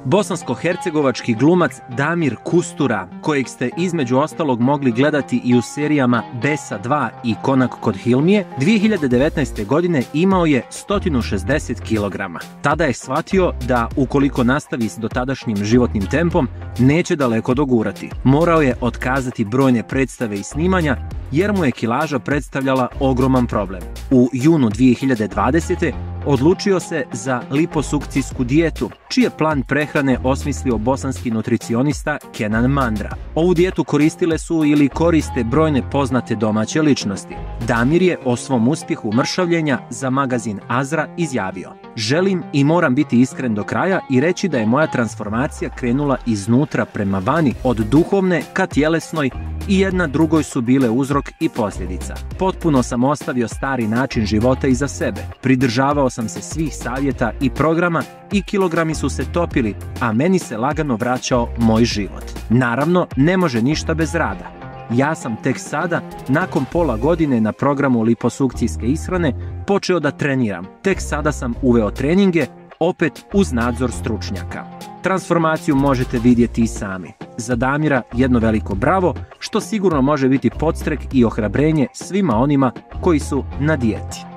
Bosansko-hercegovački glumac Damir Kustura, kojeg ste između ostalog mogli gledati i u serijama Besa 2 i Konak kod Hilmije, 2019. godine imao je 160 kg. Tada je shvatio da ukoliko nastavi s dotadašnjim životnim tempom, neće daleko dogurati. Morao je otkazati brojne predstave i snimanja jer mu je kilaža predstavljala ogroman problem. U junu 2020. odlučio se za liposukcijsku dijetu, čiji je plan prehrane osmislio bosanski nutricionista Kenan Mandra. Ovu dijetu koristile su ili koriste brojne poznate domaće ličnosti. Damir je o svom uspjehu mršavljenja za magazin Azra izjavio: "Želim i moram biti iskren do kraja i reći da je moja transformacija krenula iznutra prema vani, od duhovne ka tjelesnoj, i jedna drugoj su bile uzrok i posljedica. Potpuno sam ostavio stari način života iza sebe. Pridržavao sam se svih savjeta i programa i kilogrami su se topili, a meni se lagano vraćao moj život. Naravno, ne može ništa bez rada. Ja sam tek sada, nakon pola godine na programu liposukcijske ishrane, počeo da treniram. Tek sada sam uveo treninge, opet uz nadzor stručnjaka." Transformaciju možete vidjeti i sami. Za Damira jedno veliko bravo, što sigurno može biti podstrek i ohrabrenje svima onima koji su na dijeti.